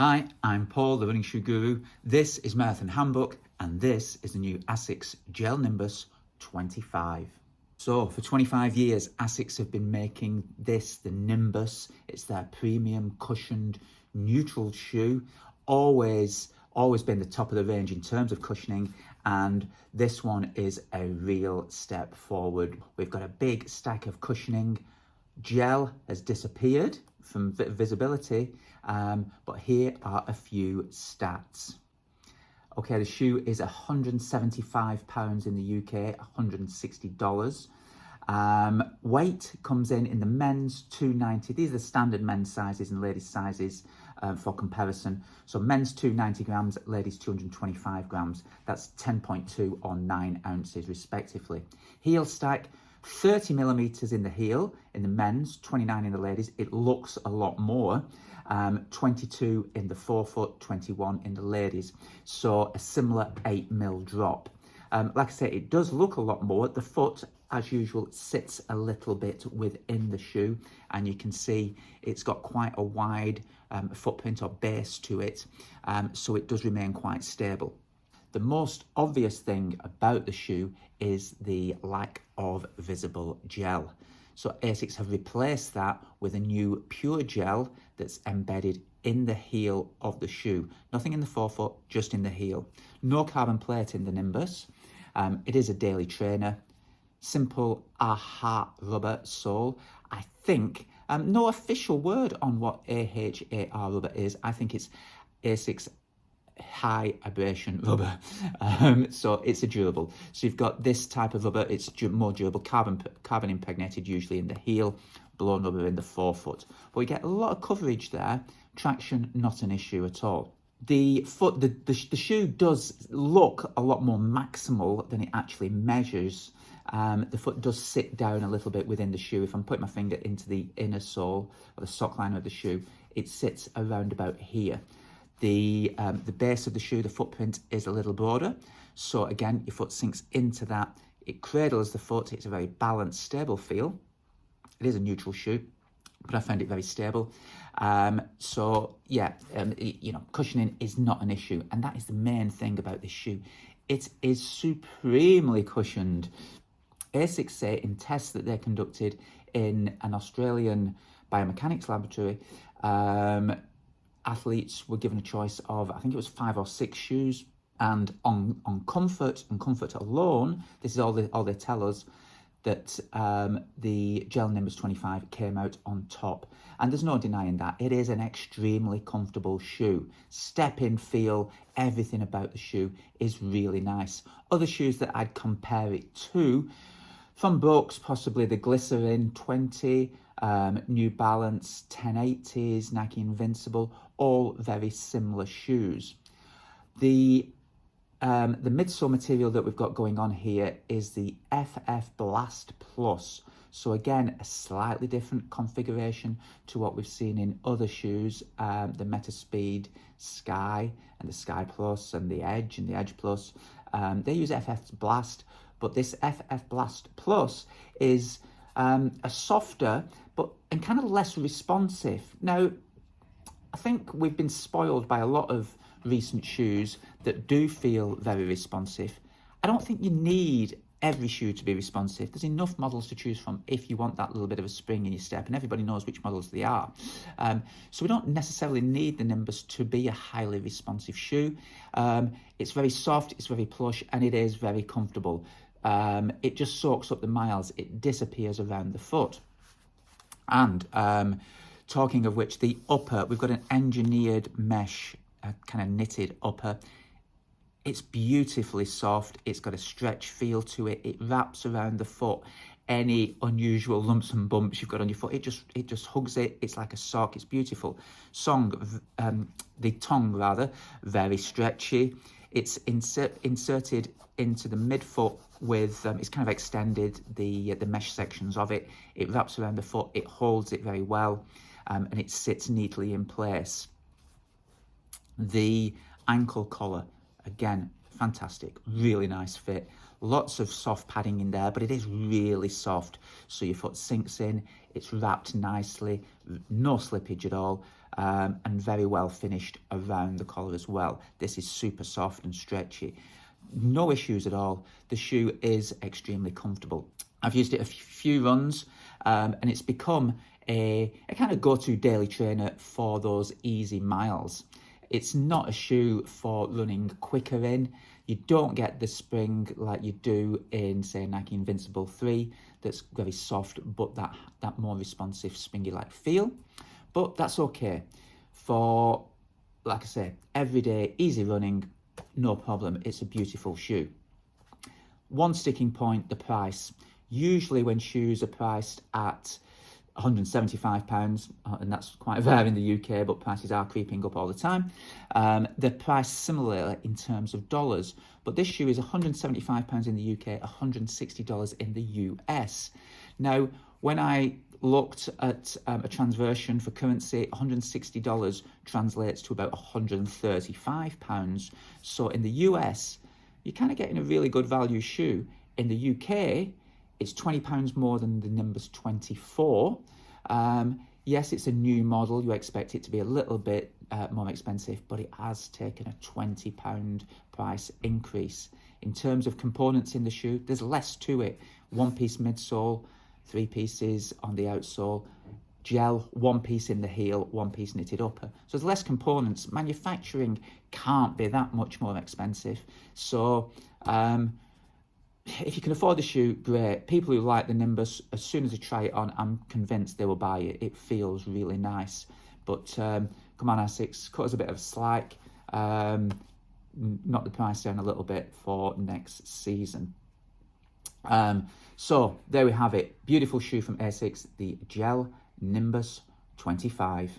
Hi, I'm Paul, the Running Shoe Guru. This is Marathon Handbook, and this is the new Asics Gel Nimbus 25. So for 25 years, Asics have been making this, the Nimbus. It's their premium cushioned neutral shoe. Always been the top of the range in terms of cushioning, and this one is a real step forward. We've got a big stack of cushioning. Gel has disappeared from visibility, but here are a few stats. Okay, the shoe is £175 in the UK, $160. Weight comes in the men's 290. These are the standard men's sizes and ladies' sizes for comparison. So men's 290 grams, ladies 225 grams. That's 10.2 or 9 ounces respectively. Heel stack, 30 millimeters in the heel in the men's, 29 in the ladies. It looks a lot more. 22 in the forefoot, 21 in the ladies. So a similar 8 mil drop. Like I say, it does look a lot more. The foot, as usual, sits a little bit within the shoe, and you can see it's got quite a wide footprint or base to it, so it does remain quite stable. The most obvious thing about the shoe is the lack of visible gel. So Asics have replaced that with a new pure gel that's embedded in the heel of the shoe. Nothing in the forefoot, just in the heel. No carbon plate in the Nimbus. It is a daily trainer. Simple AHA rubber sole. I think, no official word on what AHAR rubber is. I think it's Asics high abrasion rubber, so it's a durable. So you've got this type of rubber, it's more durable, carbon impregnated usually in the heel, blown rubber in the forefoot. But we get a lot of coverage there. Traction, not an issue at all. The foot, the shoe does look a lot more maximal than it actually measures. The foot does sit down a little bit within the shoe. If I'm putting my finger into the inner sole or the sock liner of the shoe, it sits around about here. The base of the shoe, the footprint is a little broader. So again, your foot sinks into that. It cradles the foot. It's a very balanced, stable feel. It is a neutral shoe, but I found it very stable. So yeah, cushioning is not an issue. And that is the main thing about this shoe. It is supremely cushioned. Asics say in tests that they conducted in an Australian biomechanics laboratory, athletes were given a choice of, I think it was 5 or 6 shoes, and on comfort and comfort alone, this is all they tell us, that the Gel Nimbus 25 came out on top. And there's no denying that. It is an extremely comfortable shoe. Step-in feel, everything about the shoe is really nice. Other shoes that I'd compare it to, from Brooks, possibly the Glycerin 20, New Balance 1080s, Nike Invincible, all very similar shoes. The midsole material that we've got going on here is the FF Blast Plus. So again, a slightly different configuration to what we've seen in other shoes, the Metaspeed Sky and the Sky Plus and the Edge Plus. They use FF Blast, but this FF Blast Plus is a softer and kind of less responsive. Now, I think we've been spoiled by a lot of recent shoes that do feel very responsive. I don't think you need every shoe to be responsive. There's enough models to choose from if you want that little bit of a spring in your step, and everybody knows which models they are. So we don't necessarily need the Nimbus to be a highly responsive shoe. It's very soft, it's very plush, and it is very comfortable. It just soaks up the miles. It disappears around the foot. And talking of which, the upper, we've got an engineered mesh, kind of knitted upper. It's beautifully soft. It's got a stretch feel to it. It wraps around the foot. Any unusual lumps and bumps you've got on your foot, it just hugs it. It's like a sock. It's beautiful. The tongue rather, very stretchy. It's inserted into the midfoot with, it's kind of extended the mesh sections of it. It wraps around the foot. It holds it very well, and it sits neatly in place. The ankle collar, again, fantastic, really nice fit. Lots of soft padding in there, but it is really soft. So your foot sinks in, it's wrapped nicely, no slippage at all. and very well finished around the collar as well. This is super soft and stretchy. No issues at all. The shoe is extremely comfortable. I've used it a few runs, and it's become a kind of go-to daily trainer for those easy miles. It's not a shoe for running quicker in. You don't get the spring like you do in, say, Nike Invincible 3, that's very soft, but that more responsive, springy-like feel. But that's okay. For, like I say, everyday, easy running, no problem. It's a beautiful shoe. One sticking point, the price. Usually when shoes are priced at £175, and that's quite rare in the UK, but prices are creeping up all the time. They're priced similarly in terms of dollars, but this shoe is £175 in the UK, $160 in the US. Now, when I looked at a transversion for currency, $160 translates to about £135. So in the US, you're kind of getting a really good value shoe. In the UK, it's £20 more than the Nimbus 24. Yes, it's a new model. You expect it to be a little bit more expensive, but it has taken a £20 price increase. In terms of components in the shoe, there's less to it. One-piece midsole, 3 pieces on the outsole, gel, 1 piece in the heel, 1 piece knitted upper. So there's less components. Manufacturing can't be that much more expensive. So if you can afford the shoe, great. People who like the Nimbus, as soon as they try it on, I'm convinced they will buy it. It feels really nice. But come on, Asics, cut us a bit of slack. Knock the price down a little bit for next season. So there we have it. Beautiful shoe from Asics, the Gel Nimbus 25.